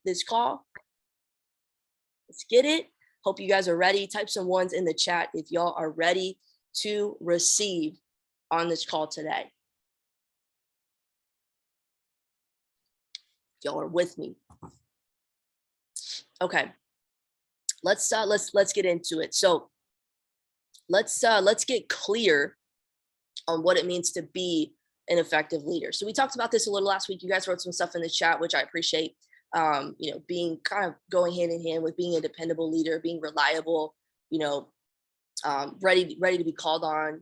this call? Let's get it. Hope you guys are ready. Type some ones in the chat if y'all are ready to receive on this call today. Y'all are with me. Okay. Let's get into it. So let's get clear on what it means to be an effective leader. So we talked about this a little last week. You guys wrote some stuff in the chat, which I appreciate. Being kind of going hand in hand with being a dependable leader, being reliable, ready to be called on,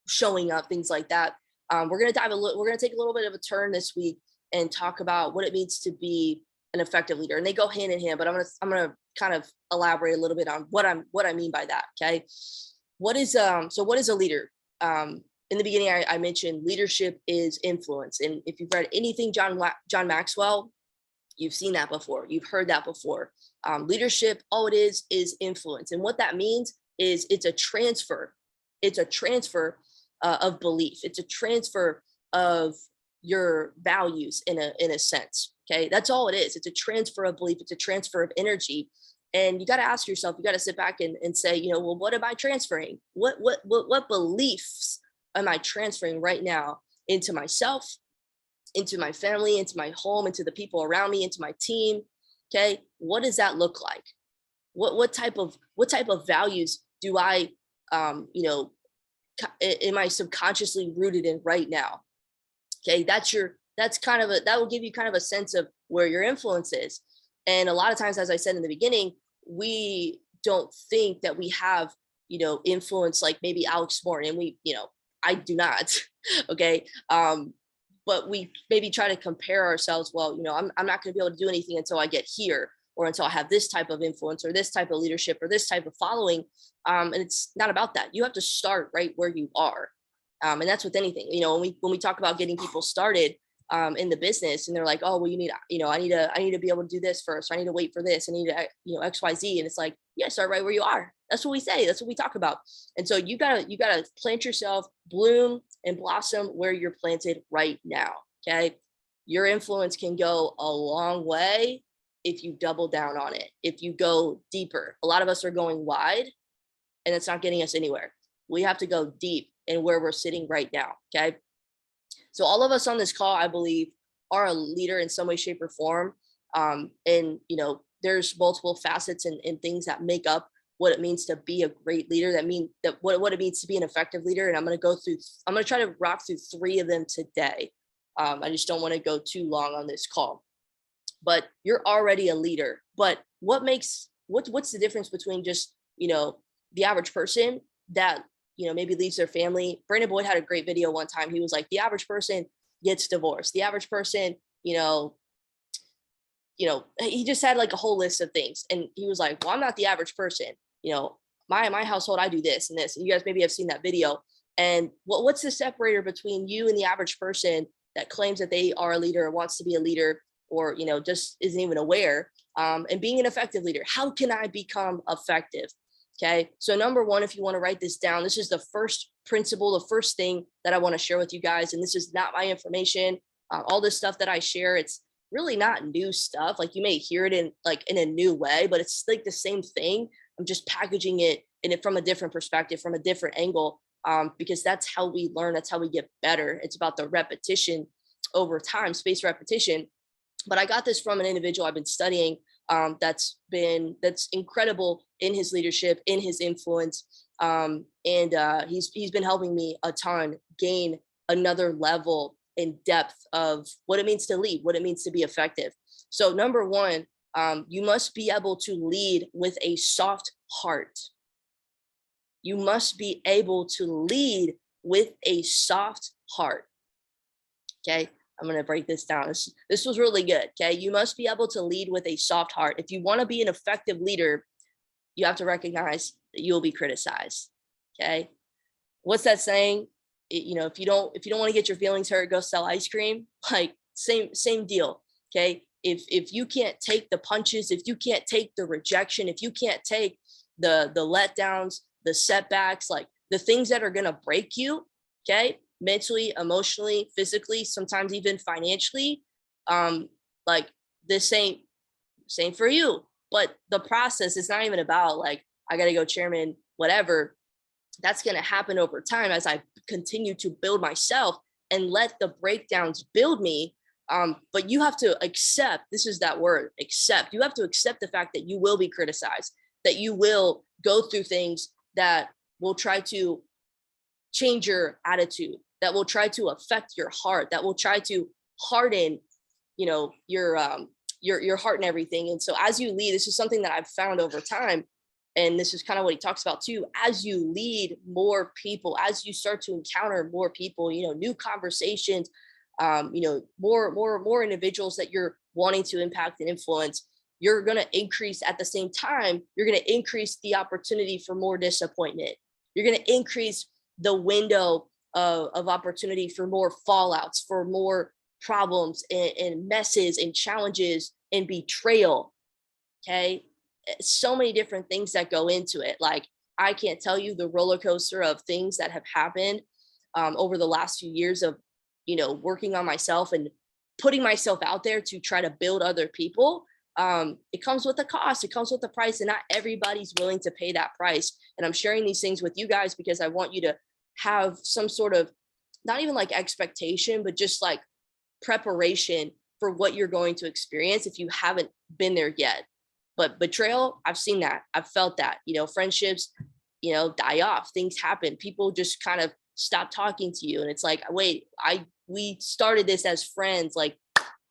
showing up, things like that. We're going to take a little bit of a turn this week and talk about what it means to be an effective leader. And they go hand in hand, but I'm going to kind of elaborate a little bit on what I mean by that. Okay. What is a leader? In the beginning, I mentioned leadership is influence. And if you've read anything John Maxwell, you've seen that before. You've heard that before. Leadership, all it is influence. And what that means is it's a transfer. It's a transfer of belief. It's a transfer of your values in a sense. Okay, that's all it is. It's a transfer of belief. It's a transfer of energy. And you got to ask yourself, you got to sit back and say, well, what am I transferring? What beliefs am I transferring right now into myself, into my family, into my home, into the people around me, into my team? Okay, what does that look like? What type of values do I am I subconsciously rooted in right now? Okay, that will give you kind of a sense of where your influence is. And a lot of times, as I said in the beginning, we don't think that we have influence like maybe Alex Morton, and I do not. Okay. But we maybe try to compare ourselves. Well, I'm not going to be able to do anything until I get here, or until I have this type of influence, or this type of leadership, or this type of following. And it's not about that. You have to start right where you are. And that's with anything. When we talk about getting people started in the business, and they're like, oh, well, I need to be able to do this first. Or I need to wait for this. I need to, X, Y, Z. And it's like, yeah, start right where you are. That's what we say. That's what we talk about. And so you gotta plant yourself, bloom and blossom where you're planted right now. Okay. Your influence can go a long way if you double down on it, if you go deeper. A lot of us are going wide, and it's not getting us anywhere. We have to go deep in where we're sitting right now. Okay. So all of us on this call, I believe, are a leader in some way, shape, or form. And there's multiple facets and things that make up what it means to be a great leader. What it means to be an effective leader. And I'm going to try to rock through 3 of them today. I just don't want to go too long on this call. But you're already a leader. But what's the difference between just, the average person that, maybe leaves their family? Brandon Boyd had a great video one time. He was like, the average person gets divorced. The average person, he just had like a whole list of things. And he was like, well, I'm not the average person. My household, I do this and this. And you guys maybe have seen that video. And what's the separator between you and the average person that claims that they are a leader or wants to be a leader, or, just isn't even aware, and being an effective leader? How can I become effective? Okay. So number 1, if you want to write this down, this is the first principle, the first thing that I want to share with you guys. And this is not my information. All this stuff that I share, it's really not new stuff. Like, you may hear it in a new way, but it's like the same thing. I'm just packaging it from a different perspective, from a different angle, because that's how we learn. That's how we get better. It's about the repetition over time, spaced repetition. But I got this from an individual I've been studying, that's incredible in his leadership, in his influence. And he's been helping me a ton gain another level in depth of what it means to lead, what it means to be effective. So number 1, you must be able to lead with a soft heart. You must be able to lead with a soft heart. Okay. I'm going to break this down. This was really good. Okay. You must be able to lead with a soft heart. If you want to be an effective leader, you have to recognize that you'll be criticized. Okay. What's that saying? If you don't want to get your feelings hurt, go sell ice cream. Like, same deal. Okay. If you can't take the punches, if you can't take the rejection, if you can't take the letdowns, the setbacks, like the things that are going to break you, okay, mentally, emotionally, physically, sometimes even financially, like, this ain't same for you. But the process is not even about like, I got to go chairman, whatever. That's going to happen over time as I continue to build myself and let the breakdowns build me. But you have to accept, this is that word, accept. You have to accept the fact that you will be criticized, that you will go through things that will try to change your attitude, that will try to affect your heart, that will try to harden, your heart and everything. And so as you lead, this is something that I've found over time, and this is kind of what he talks about too. As you lead more people, as you start to encounter more people, new conversations, more individuals that you're wanting to impact and influence, you're going to increase at the same time. You're going to increase the opportunity for more disappointment. You're going to increase the window of opportunity for more fallouts, for more problems and messes and challenges and betrayal. Okay. So many different things that go into it. Like, I can't tell you the roller coaster of things that have happened over the last few years of, working on myself and putting myself out there to try to build other people. It comes with a cost, it comes with a price, and not everybody's willing to pay that price. And I'm sharing these things with you guys because I want you to have some sort of, not even like expectation, but just like preparation for what you're going to experience if you haven't been there yet. But betrayal, I've seen that. I've felt that. Friendships, die off. Things happen. People just kind of stop talking to you. And it's like, wait, we started this as friends. Like,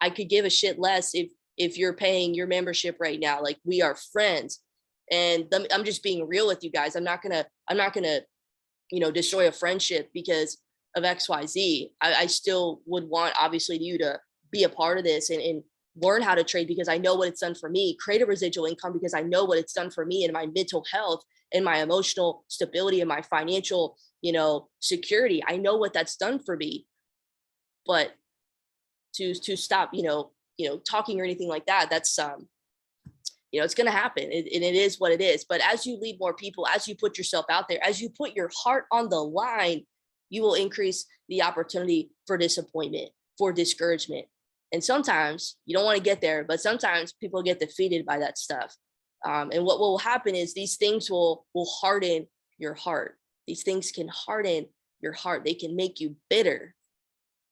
I could give a shit less if you're paying your membership right now. Like, we are friends. And I'm just being real with you guys. I'm not gonna, destroy a friendship because of XYZ. I still would want, obviously, you to be a part of this and learn how to trade because I know what it's done for me, create a residual income because I know what it's done for me and my mental health and my emotional stability and my financial, security. I know what that's done for me. But to stop, talking or anything like that, that's it's going to happen, and it is what it is. But as you lead more people, as you put yourself out there, as you put your heart on the line, you will increase the opportunity for disappointment, for discouragement. And sometimes you don't want to get there, but sometimes people get defeated by that stuff. And what will happen is these things will harden your heart. These things can harden your heart. They can make you bitter.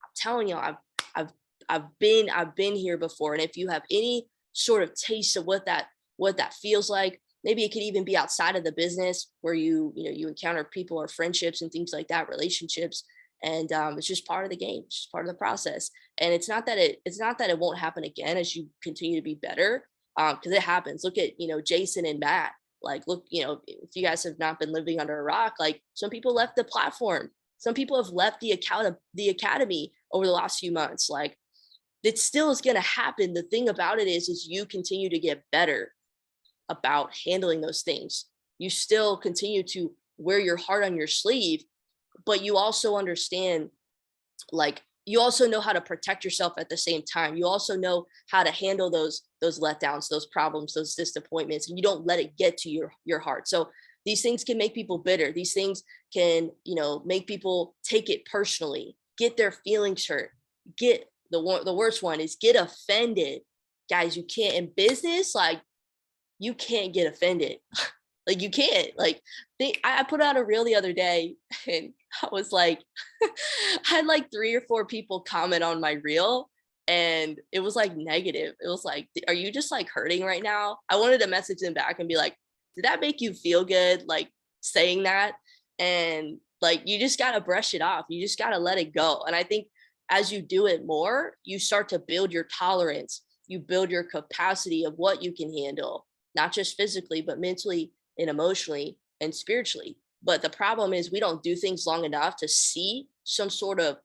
I'm telling you, I've been here before. And if you have any sort of taste of what that feels like, maybe it could even be outside of the business where you encounter people or friendships and things like that, relationships. And it's just part of the game, it's just part of the process. And it's not that it won't happen again as you continue to be better, because it happens. Look at Jason and Matt. Like, look, if you guys have not been living under a rock, like, some people left the platform, some people have left the academy over the last few months. Like, it still is going to happen. The thing about it is you continue to get better about handling those things. You still continue to wear your heart on your sleeve, but you also understand, like, you also know how to protect yourself at the same time. You also know how to handle those letdowns, those problems, those disappointments, and you don't let it get to your heart. So these things can make people bitter. These things can, make people take it personally, get their feelings hurt, get the worst one is get offended. Guys, you can't, in business, like, you can't get offended. Like, you can't. Like, I put out a reel the other day, and I was like, I had like 3 or 4 people comment on my reel, and it was like negative. It was like, are you just like hurting right now? I wanted to message them back and be like, did that make you feel good? Like, saying that? And like, you just got to brush it off. You just got to let it go. And I think as you do it more, you start to build your tolerance. You build your capacity of what you can handle, not just physically, but mentally and emotionally and spiritually. But the problem is we don't do things long enough to see some sort of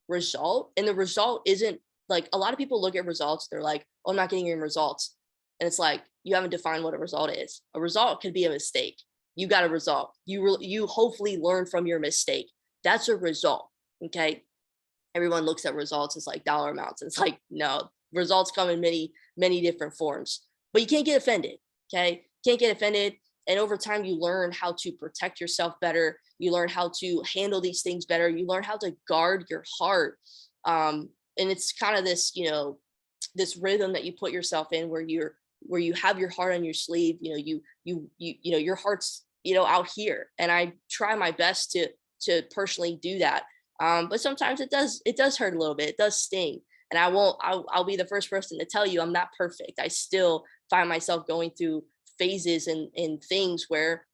result. And the result isn't, like, a lot of people look at results, they're like, oh, I'm not getting any results. And it's like, you haven't defined what a result is. A result could be a mistake. You got a result. You hopefully learn from your mistake. That's a result. Okay. Everyone looks at results as like dollar amounts. It's like, no, results come in many different forms, but you can't get offended. Okay. Can't get offended. And over time, you learn how to protect yourself better. You learn how to handle these things better. You learn how to guard your heart. And it's kind of this, this rhythm that you put yourself in where where you have your heart on your sleeve, your heart's, out here. And I try my best to personally do that. But sometimes it does hurt a little bit. It does sting. And I'll be the first person to tell you I'm not perfect. I still find myself going through phases and things where,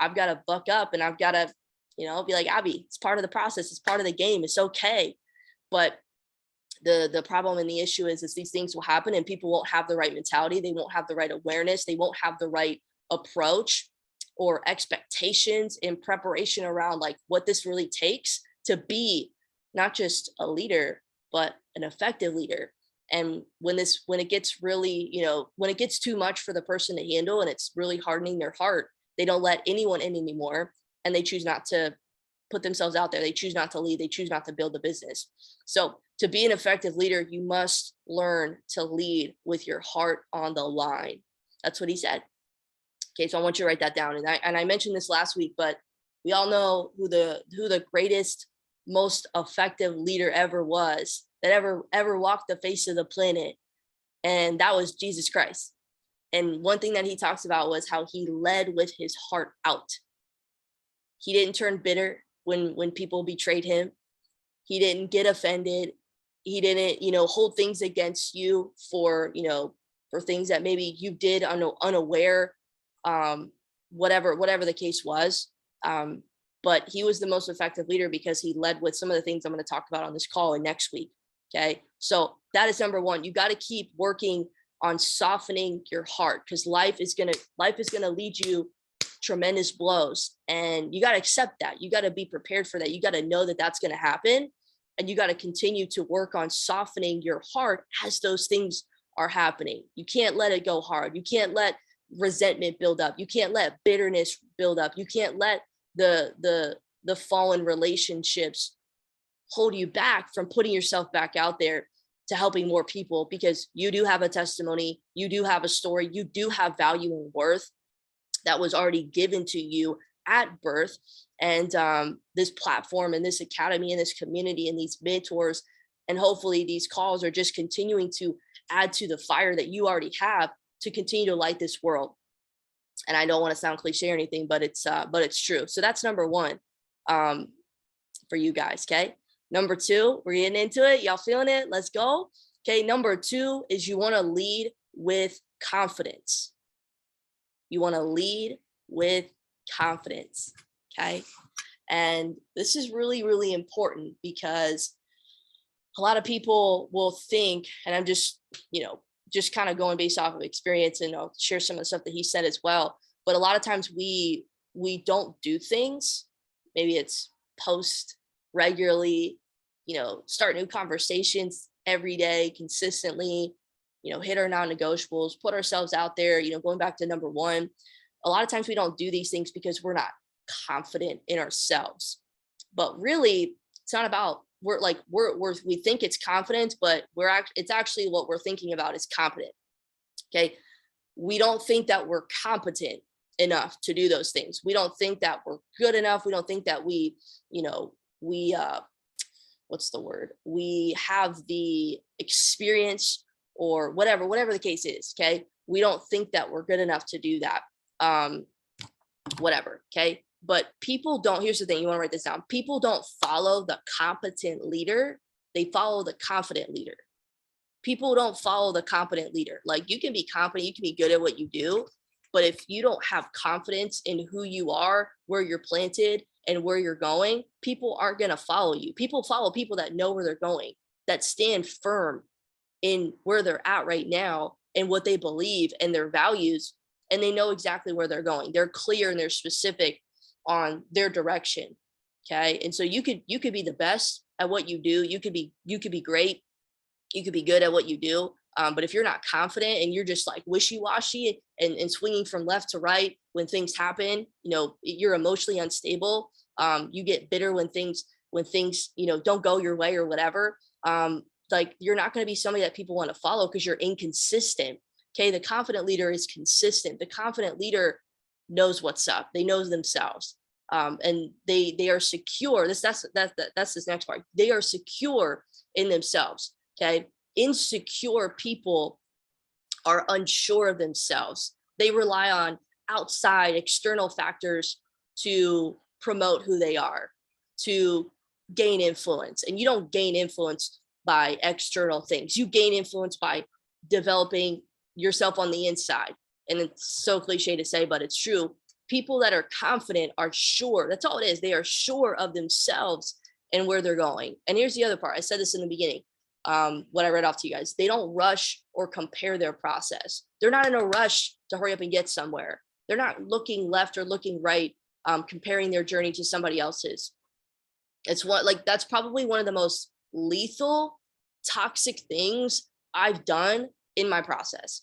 I've got to buck up and I've got to, be like, Abby, it's part of the process. It's part of the game. It's okay. But the problem and the issue is these things will happen and people won't have the right mentality. They won't have the right awareness. They won't have the right approach or expectations in preparation around like what this really takes to be not just a leader, but an effective leader. And when it gets really, when it gets too much for the person to handle and it's really hardening their heart, they don't let anyone in anymore. And they choose not to put themselves out there. They choose not to lead. They choose not to build the business. So to be an effective leader, you must learn to lead with your heart on the line. That's what he said. Okay, so I want you to write that down. And I mentioned this last week, but we all know who the greatest, most effective leader ever was, that ever walked the face of the planet, and that was Jesus Christ. And one thing that he talks about was how he led with his heart out. He didn't turn bitter when people betrayed him. He didn't get offended. He didn't, hold things against you for things that maybe you did unaware, whatever the case was. But he was the most effective leader because he led with some of the things I'm going to talk about on this call and next week. Okay. So that is number one. You got to keep working on softening your heart, because life is going to lead you tremendous blows, and you got to accept that. You got to be prepared for that. You got to know that that's going to happen, and you got to continue to work on softening your heart as those things are happening. You can't let it go hard. You can't let resentment build up. You can't let bitterness build up. You can't let the fallen relationships hold you back from putting yourself back out there to helping more people, because you do have a testimony, you do have a story, you do have value and worth that was already given to you at birth. And this platform and this academy and this community and these mentors and hopefully these calls are just continuing to add to the fire that you already have to continue to light this world. And I don't want to sound cliche or anything, but it's true. So that's number one for you guys. Okay. Number two, we're getting into it. Y'all feeling it? Let's go. Okay. Number two is you want to lead with confidence. You want to lead with confidence. Okay. And this is really, really important, because a lot of people will think, and I'm just kind of going based off of experience, and I'll share some of the stuff that he said as well. But a lot of times we don't do things. Maybe it's post regularly, start new conversations every day consistently, hit our non-negotiables, put ourselves out there, going back to number one. A lot of times we don't do these things because we're not confident in ourselves. But really, it's not about, we think it's confidence, but it's actually what we're thinking about is competent. Okay. We don't think that we're competent enough to do those things. We don't think that we're good enough. We don't think that we have the experience or whatever the case is. Okay. We don't think that we're good enough to do that. Okay. But people don't, here's the thing, you want to write this down. People don't follow the competent leader. They follow the confident leader. People don't follow the competent leader. Like, you can be competent, you can be good at what you do, but if you don't have confidence in who you are, where you're planted and where you're going, people aren't going to follow you. People follow people that know where they're going, that stand firm in where they're at right now and what they believe and their values, and they know exactly where they're going. They're clear and they're specific on their direction. Okay. And so you could be the best at what you do. You could be great. You could be good at what you do. But if you're not confident and you're just like wishy-washy and swinging from left to right when things happen, you're emotionally unstable. You get bitter when things don't go your way or whatever. Like, you're not going to be somebody that people want to follow because you're inconsistent. Okay. The confident leader is consistent. The confident leader knows what's up. They know themselves. And they are secure. That's this next part. They are secure in themselves. Okay. Insecure people are unsure of themselves. They rely on outside external factors to promote who they are, to gain influence. And you don't gain influence by external things. You gain influence by developing yourself on the inside. And it's so cliche to say, but it's true. People that are confident are sure. That's all it is. They are sure of themselves and where they're going. And here's the other part. I said this in the beginning, what I read off to you guys. They don't rush or compare their process. They're not in a rush to hurry up and get somewhere. They're not looking left or looking right, comparing their journey to somebody else's. It's what, like, that's probably one of the most lethal, toxic things I've done in my process,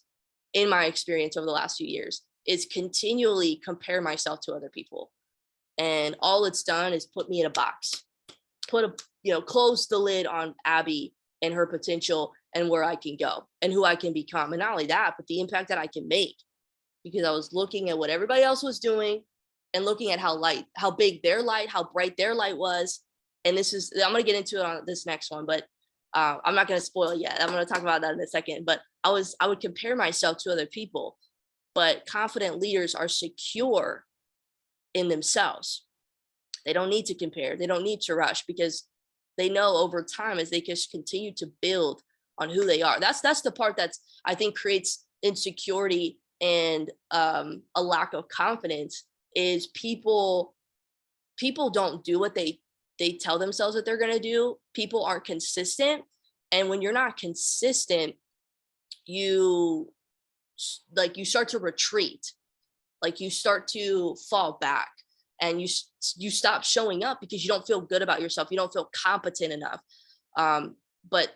in my experience over the last few years, is continually compare myself to other people. And all it's done is put me in a box, close the lid on Abby and her potential and where I can go and who I can become. And not only that, but the impact that I can make, because I was looking at what everybody else was doing and looking at how big their light, how bright their light was. And I'm going to get into it on this next one, but I'm not going to spoil it yet. I'm going to talk about that in a second. But I would compare myself to other people, but confident leaders are secure in themselves. They don't need to compare. They don't need to rush, because they know over time, as they just continue to build on who they are. That's the part that's, I think, creates insecurity and a lack of confidence, is people don't do what they tell themselves that they're going to do. People aren't consistent. And when you're not consistent, you start to retreat, like you start to fall back, and you stop showing up because you don't feel good about yourself. You don't feel competent enough. But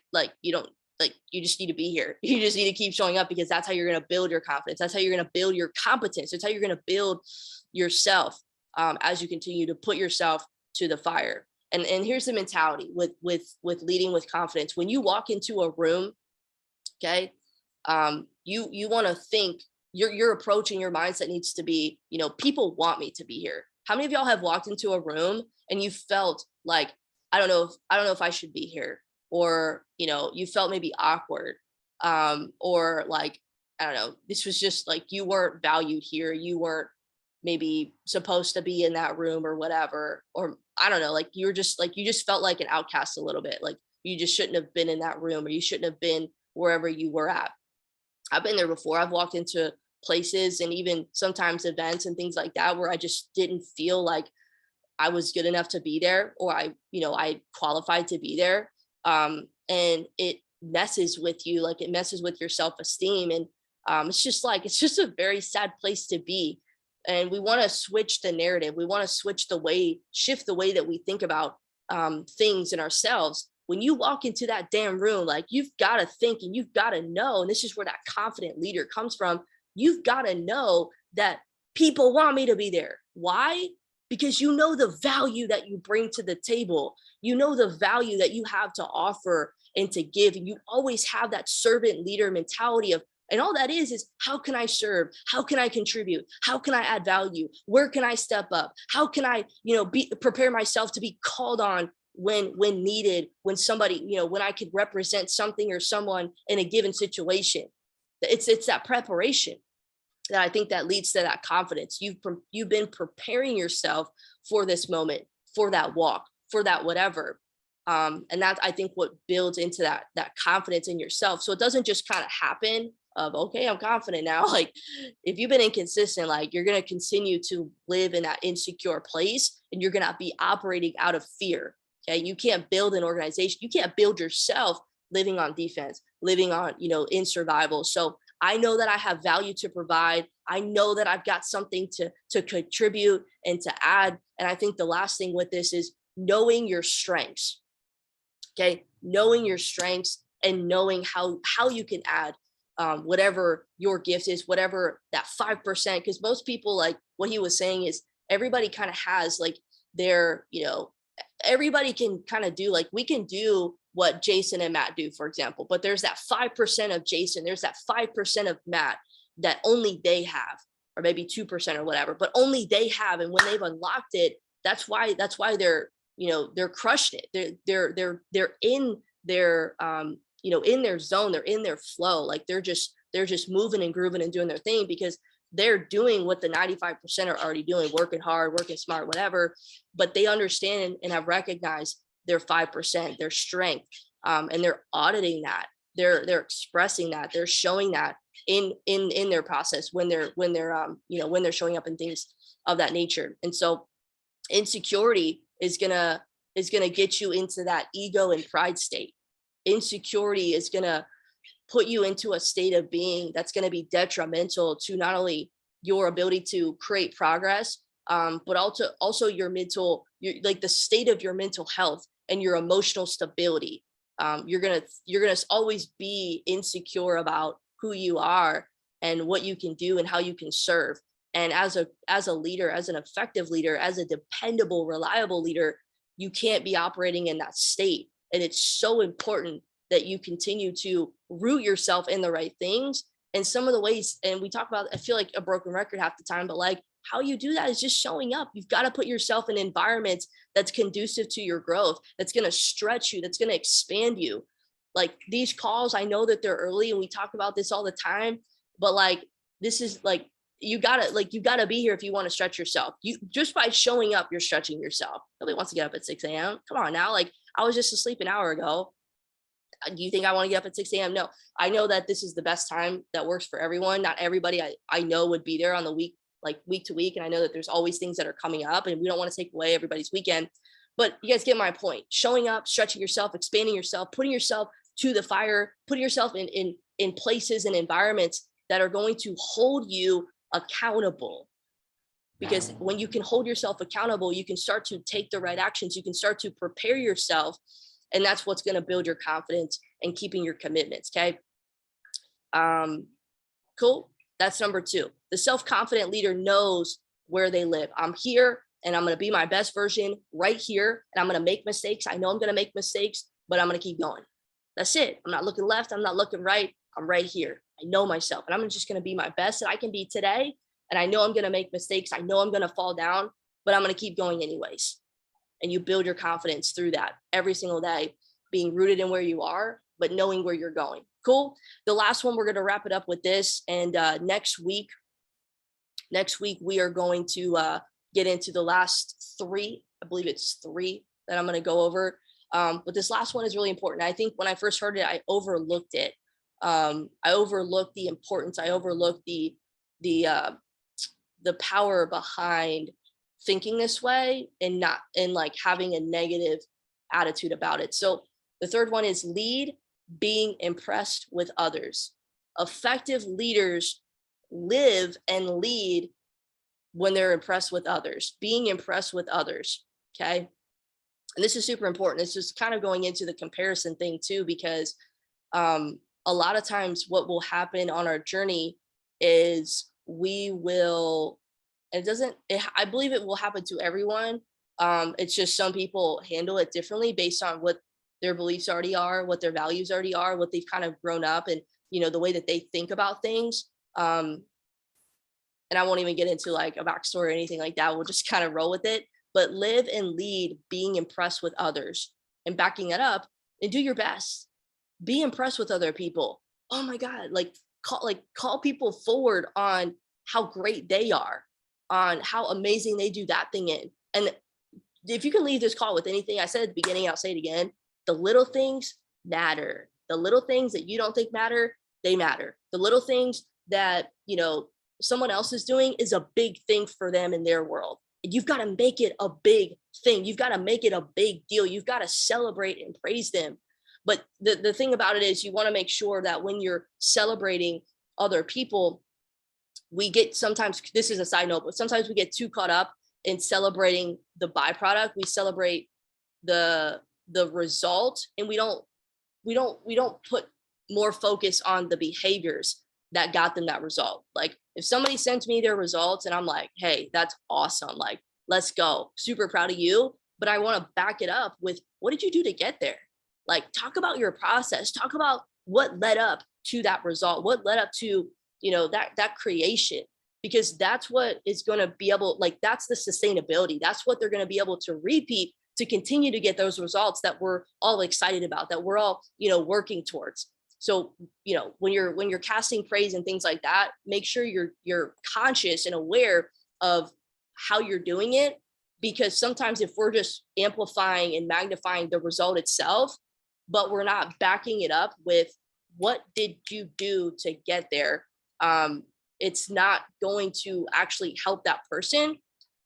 you just need to be here. You just need to keep showing up, because that's how you're going to build your confidence. That's how you're going to build your competence. That's how you're going to build yourself, as you continue to put yourself to the fire. And here's the mentality with leading with confidence. When you walk into a room, okay, you want to think, your approach and your mindset needs to be, people want me to be here. How many of y'all have walked into a room and you felt like, I don't know if I should be here, or you felt maybe awkward, or like, I don't know, this was just like, you weren't valued here, you weren't maybe supposed to be in that room or whatever, or I don't know, like you just felt like an outcast a little bit, like you just shouldn't have been in that room, or you shouldn't have been wherever you were at. I've been there before. I've walked into places and even sometimes events and things like that where I just didn't feel like I was good enough to be there, or I qualified to be there. And it messes with you, like it messes with your self-esteem. And it's just a very sad place to be. And we want to switch the narrative. We want to shift the way that we think about things in ourselves. When you walk into that damn room, like, you've got to think and you've got to know, and this is where that confident leader comes from. You've got to know that people want me to be there. Why? Because you know the value that you bring to the table. You know the value that you have to offer and to give. And you always have that servant leader mentality of, and all that is how can I serve? How can I contribute? How can I add value? Where can I step up? How can I, prepare myself to be called on when needed, when somebody, when I could represent something or someone in a given situation. It's that preparation that I think that leads to that confidence. You've been preparing yourself for this moment, for that walk, for that whatever. And that's, I think, what builds into that confidence in yourself. So it doesn't just kind of happen of, okay, I'm confident now. Like, if you've been inconsistent, like, you're going to continue to live in that insecure place, and you're going to be operating out of fear. Okay. You can't build an organization. You can't build yourself living on defense, living on, in survival. So I know that I have value to provide. I know that I've got something to contribute and to add. And I think the last thing with this is knowing your strengths. Okay. Knowing your strengths and knowing how you can add whatever your gift is, whatever that 5%, because most people, like what he was saying, is everybody kind of has like their, everybody can kind of do, like, we can do what Jason and Matt do, for example, but there's that 5% of Jason, there's that 5% of Matt that only they have, or maybe 2% or whatever, but only they have. And when they've unlocked it, that's why they're, they're crushing it. They're in their, in their zone, they're in their flow. Like, they're just they're just moving and grooving and doing their thing because they're doing what the 95% are already doing, working hard, working smart, whatever. But they understand and have recognized their 5%, their strength, and they're auditing that. They're expressing that. They're showing that in their process when they're when they're showing up in things of that nature. And so insecurity is gonna get you into that ego and pride state. Insecurity is gonna put you into a state of being that's going to be detrimental to not only your ability to create progress, but also your like the state of your mental health and your emotional stability. You're gonna always be insecure about who you are and what you can do and how you can serve. And as a leader, as an effective leader, as a dependable, reliable leader, you can't be operating in that state. And it's so important that you continue to root yourself in the right things. And some of the ways, and we talk about, I feel like a broken record half the time, but like how you do that is just showing up. You've got to put yourself in environments that's conducive to your growth, that's going to stretch you, that's going to expand you. Like these calls, I know that they're early and we talk about this all the time, but like this is like you gotta be here if you want to stretch yourself. You just by showing up, you're stretching yourself. Nobody wants to get up at 6 a.m. Come on now. Like I was just asleep an hour ago. Do you think I want to get up at 6 a.m.? No, I know that this is the best time that works for everyone. Not everybody I know would be there on the week, like week to week. And I know that there's always things that are coming up and we don't want to take away everybody's weekend. But you guys get my point. Showing up, stretching yourself, expanding yourself, putting yourself to the fire, putting yourself in places and environments that are going to hold you accountable. Because when you can hold yourself accountable, you can start to take the right actions. You can start to prepare yourself. And that's what's going to build your confidence and keeping your commitments. Okay. Cool. That's number 2. The self-confident leader knows where they live. I'm here and I'm going to be my best version right here. And I'm going to make mistakes. I know I'm going to make mistakes, but I'm going to keep going. That's it. I'm not looking left. I'm not looking right. I'm right here. I know myself and I'm just going to be my best that I can be today. And I know I'm going to make mistakes. I know I'm going to fall down, but I'm going to keep going anyways. And you build your confidence through that every single day, being rooted in where you are, but knowing where you're going. Cool. The last one, we're going to wrap it up with this. And next week, we are going to get into the last 3. I believe it's 3 that I'm going to go over. But this last one is really important. I think when I first heard it, I overlooked it. I overlooked the importance. I overlooked the power behind thinking this way and not and like having a negative attitude about it. So the third one is lead being impressed with others. Effective leaders live and lead when they're impressed with others, being impressed with others. Okay. And this is super important. It's just kind of going into the comparison thing too, because a lot of times what will happen on our journey is we will, and I believe it will happen to everyone. It's just some people handle it differently based on what their beliefs already are, what their values already are, what they've kind of grown up and, the way that they think about things. And I won't even get into like a backstory or anything like that. We'll just kind of roll with it, but live and lead being impressed with others and backing it up and do your best. Be impressed with other people. Oh my God, call people forward on how great they are, on how amazing they do that thing in. And if you can leave this call with anything I said at the beginning, I'll say it again. The little things matter. The little things that you don't think matter, they matter. The little things that, someone else is doing is a big thing for them in their world. And you've got to make it a big thing. You've got to make it a big deal. You've got to celebrate and praise them. But the thing about it is you want to make sure that when you're celebrating other people, sometimes, this is a side note, but sometimes we get too caught up in celebrating the byproduct. We celebrate the result and we don't put more focus on the behaviors that got them that result. Like if somebody sends me their results and I'm like, hey, that's awesome. Like, let's go. Super proud of you. But I want to back it up with, what did you do to get there? Like, talk about your process, talk about what led up to that result, what led up to, that creation, because that's what is going to be able, like, that's the sustainability. That's what they're going to be able to repeat to continue to get those results that we're all excited about, that we're all, working towards. So, when you're casting praise and things like that, make sure you're conscious and aware of how you're doing it, because sometimes if we're just amplifying and magnifying the result itself, but we're not backing it up with what did you do to get there, um, it's not going to actually help that person.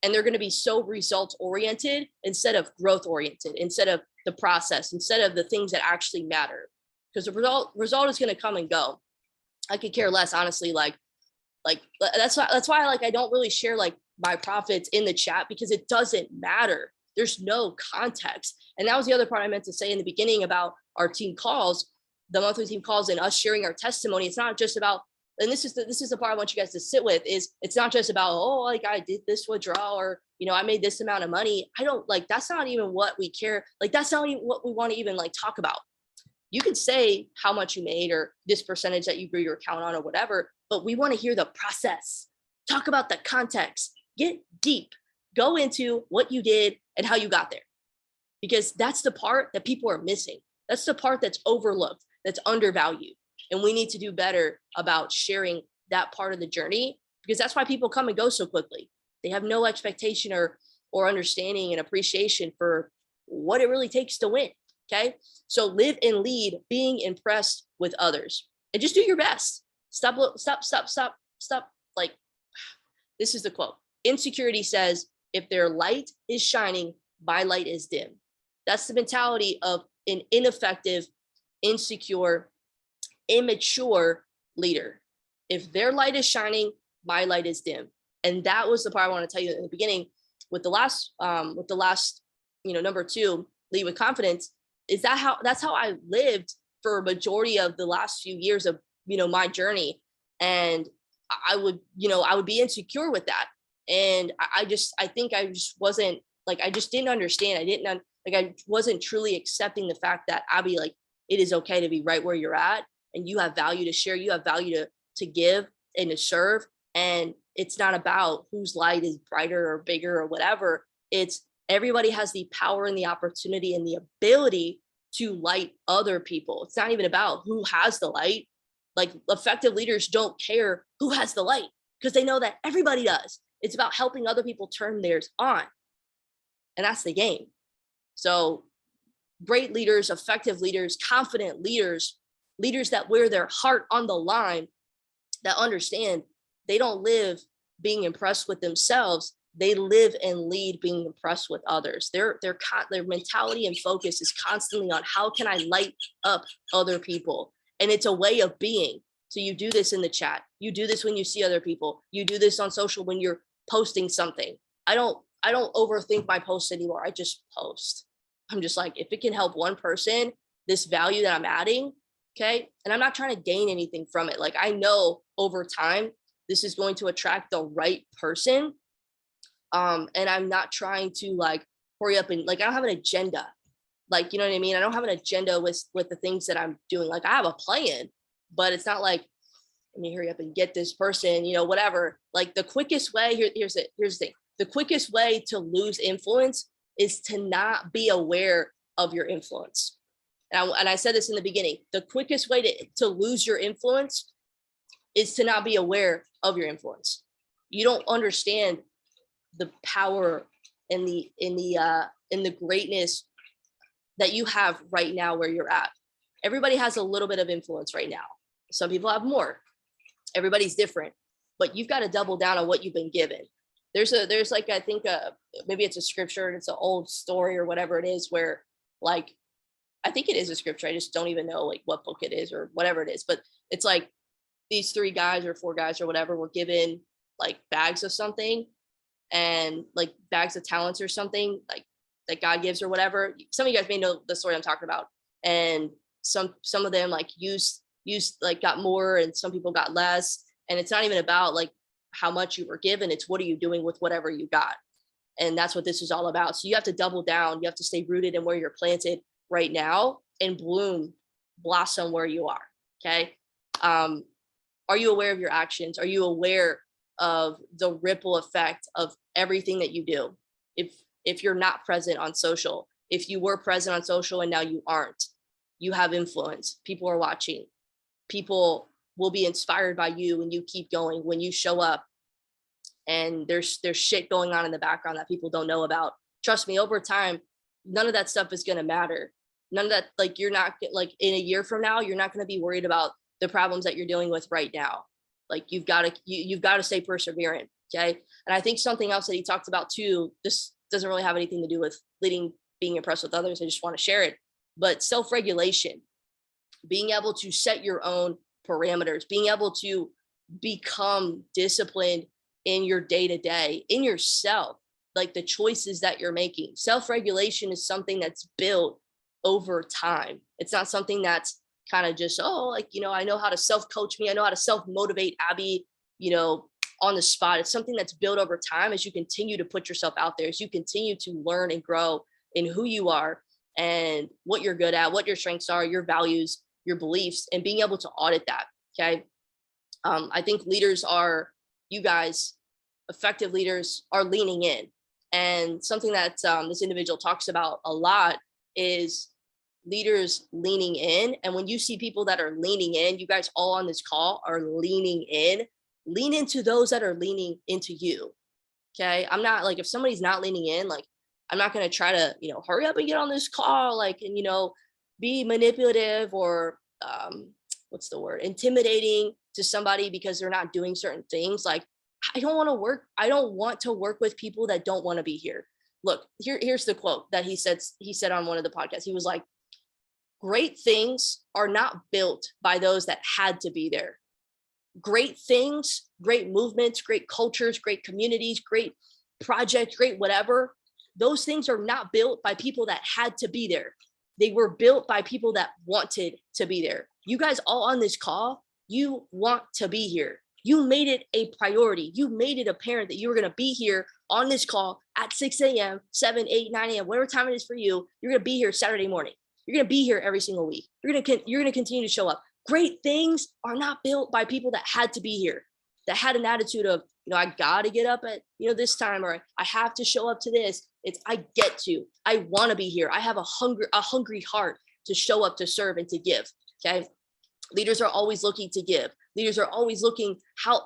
And they're going to be so results oriented instead of growth oriented, instead of the process, instead of the things that actually matter. Because the result is going to come and go. I could care less, honestly. Like that's why like I don't really share like my profits in the chat, because it doesn't matter. There's no context. And that was the other part I meant to say in the beginning about our team calls, the monthly team calls, and us sharing our testimony. It's not just about, and this is the part I want you guys to sit with, is it's not just about, oh, like I did this withdrawal, or I made this amount of money. I don't like, that's not even what we care. Like that's not even what we want to even like talk about. You could say how much you made or this percentage that you grew your account on or whatever, but we want to hear the process. Talk about the context. Get deep. Go into what you did and how you got there. Because that's the part that people are missing. That's the part that's overlooked, that's undervalued. And we need to do better about sharing that part of the journey, because that's why people come and go so quickly. They have no expectation or understanding and appreciation for what it really takes to win. Okay. So live and lead being impressed with others, and just do your best. Stop. Like, this is the quote. Insecurity says, if their light is shining, my light is dim. That's the mentality of an ineffective, insecure, immature leader. If their light is shining, my light is dim. And that was the part I want to tell you in the beginning with the last, number 2, lead with confidence. That's how I lived for a majority of the last few years of, my journey. And I would be insecure with that. And I think I just wasn't like, I just didn't understand. I wasn't truly accepting the fact that, Abby, like, it is okay to be right where you're at, and you have value to share. You have value to give and to serve. And it's not about whose light is brighter or bigger or whatever. It's everybody has the power and the opportunity and the ability to light other people. It's not even about who has the light. Like, effective leaders don't care who has the light, because they know that everybody does. It's about helping other people turn theirs on. And that's the game. So great leaders, effective leaders, confident leaders, leaders that wear their heart on the line, that understand they don't live being impressed with themselves. They live and lead being impressed with others. Their mentality and focus is constantly on, how can I light up other people? And it's a way of being. So you do this in the chat. You do this when you see other people. You do this on social when you're posting something. I don't overthink my posts anymore. I just post. I'm just like, if it can help one person, this value that I'm adding, okay? And I'm not trying to gain anything from it. Like, I know over time, this is going to attract the right person. And I'm not trying to like hurry up and like, I don't have an agenda. Like, you know what I mean? I don't have an agenda with the things that I'm doing. Like, I have a plan, but it's not like, let me hurry up and get this person, whatever. Like, the quickest way here's the thing. The quickest way to lose influence is to not be aware of your influence. And I said this in the beginning, the quickest way to lose your influence is to not be aware of your influence. You don't understand the power and the greatness that you have right now where you're at. Everybody has a little bit of influence right now. Some people have more. Everybody's different, but you've got to double down on what you've been given. There's like, I think maybe it's a scripture and it's an old story or whatever it is, where like, I think it is a scripture. I just don't even know like what book it is or whatever it is, but it's like these 3 guys or 4 guys or whatever were given like bags of something, and like bags of talents or something like that God gives or whatever. Some of you guys may know the story I'm talking about. And some of them like used like got more, and some people got less. And it's not even about like how much you were given. It's what are you doing with whatever you got? And that's what this is all about. So you have to double down. You have to stay rooted in where you're planted right now and blossom where you are. Okay. Are you aware of your actions? Are you aware of the ripple effect of everything that you do? If you're not present on social, if you were present on social and now you aren't, you have influence. People are watching. people will be inspired by you when you keep going, when you show up and there's shit going on in the background that people don't know about. Trust me, over time, none of that stuff is going to matter. None of that, like, you're not like, in a year from now, you're not going to be worried about the problems that you're dealing with right now. Like, you've got to stay perseverant. Okay. And I think something else that he talked about too, this doesn't really have anything to do with leading, being impressed with others. I just want to share it. But self-regulation, being able to set your own parameters, being able to become disciplined in your day-to-day, in yourself, like the choices that you're making. Self-regulation is something that's built over time. It's not something that's kind of just, oh, like, I know how to self-coach me. I know how to self-motivate Abby, on the spot. It's something that's built over time as you continue to put yourself out there, as you continue to learn and grow in who you are and what you're good at, what your strengths are, your values, your beliefs, and being able to audit that. Okay. I think you guys, effective leaders, are leaning in. And something that this individual talks about a lot is leaders leaning in. And when you see people that are leaning in, you guys all on this call are leaning in, lean into those that are leaning into you. Okay. I'm not like, if somebody's not leaning in, like, I'm not going to try to, hurry up and get on this call, like, and, be manipulative or what's the word, intimidating to somebody because they're not doing certain things. Like, I don't want to work with people that don't want to be here. Look, here's the quote that he said on one of the podcasts. He was like, great things are not built by those that had to be there. Great things, great movements, great cultures, great communities, great projects, great whatever. Those things are not built by people that had to be there. They were built by people that wanted to be there. You guys all on this call, you want to be here. You made it a priority. You made it apparent that you were going to be here on this call at 6 a.m., 7, 8, 9 a.m., whatever time it is for you. You're going to be here Saturday morning. You're going to be here every single week. You're going to continue to show up. Great things are not built by people that had to be here, that had an attitude of, I got to get up at, this time, or I have to show up to this. It's, I want to be here. I have a hungry heart to show up, to serve, and to give. Okay. Leaders are always looking to give. Leaders are always looking how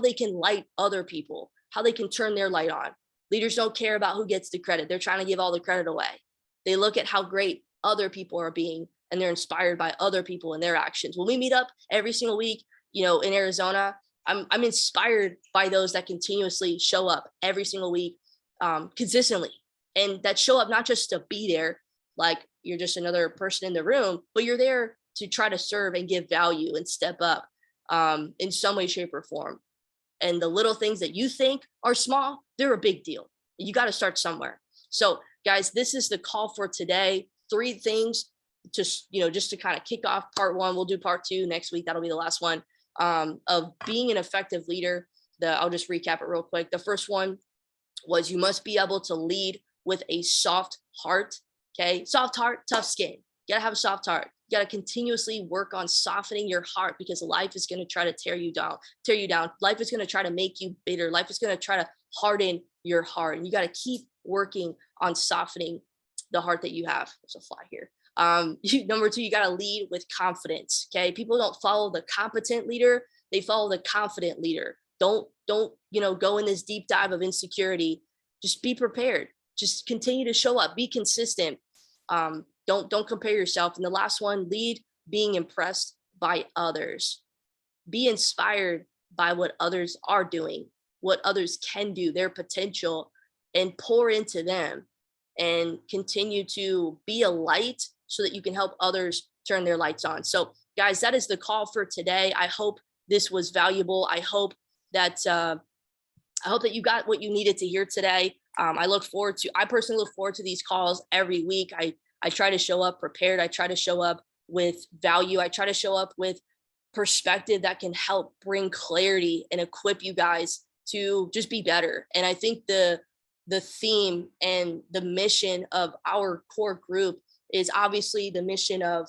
they can light other people, how they can turn their light on. Leaders don't care about who gets the credit. They're trying to give all the credit away. They look at how great other people are being, and they're inspired by other people and their actions. When we meet up every single week, in Arizona, I'm inspired by those that continuously show up every single week, consistently, and that show up not just to be there, like you're just another person in the room, but you're there to try to serve and give value and step up in some way, shape, or form. And the little things that you think are small, they're a big deal. You got to start somewhere. So guys, this is the call for today. 3 things just to kind of kick off part 1. We'll do part 2 next week. That'll be the last one, of being an effective leader. I'll just recap it real quick. The first one was, you must be able to lead with a soft heart. Okay. Soft heart, tough skin. You gotta have a soft heart. You gotta continuously work on softening your heart, because life is going to try to tear you down. Life is going to try to make you bitter. Life is going to try to harden your heart. And you got to keep working on softening the heart that you have. There's a fly here. Number 2, you got to lead with confidence. Okay. People don't follow the competent leader. They follow the confident leader. Don't, go in this deep dive of insecurity. Just be prepared. Just continue to show up, be consistent. Don't compare yourself. And the last one, lead being impressed by others. Be inspired by what others are doing, what others can do, their potential, and pour into them, and continue to be a light so that you can help others turn their lights on. So guys, that is the call for today. I hope this was valuable. I hope that you got what you needed to hear today. I personally look forward to these calls every week. I try to show up prepared. I try to show up with value. I try to show up with perspective that can help bring clarity and equip you guys to just be better. And I think the theme and the mission of our core group is obviously the mission of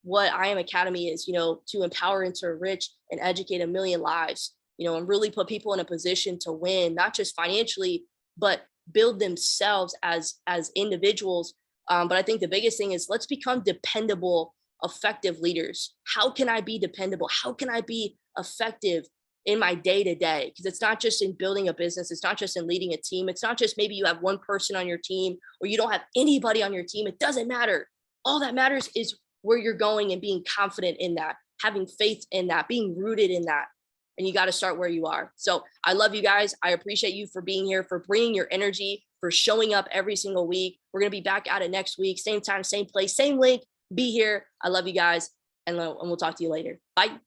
what I Am Academy is, to empower and to enrich and educate 1 million lives, and really put people in a position to win, not just financially, but build themselves as individuals. But I think the biggest thing is, let's become dependable effective leaders. How can I be dependable? How can I be effective in my day to day? Because it's not just in building a business, it's not just in leading a team, it's not just maybe you have one person on your team or you don't have anybody on your team. It doesn't matter. All that matters is where you're going and being confident in that, having faith in that, being rooted in that. And you got to start where you are. So I love you guys. I appreciate you for being here, for bringing your energy, for showing up every single week. We're going to be back at it next week. Same time, same place, same link. Be here. I love you guys. And we'll talk to you later. Bye.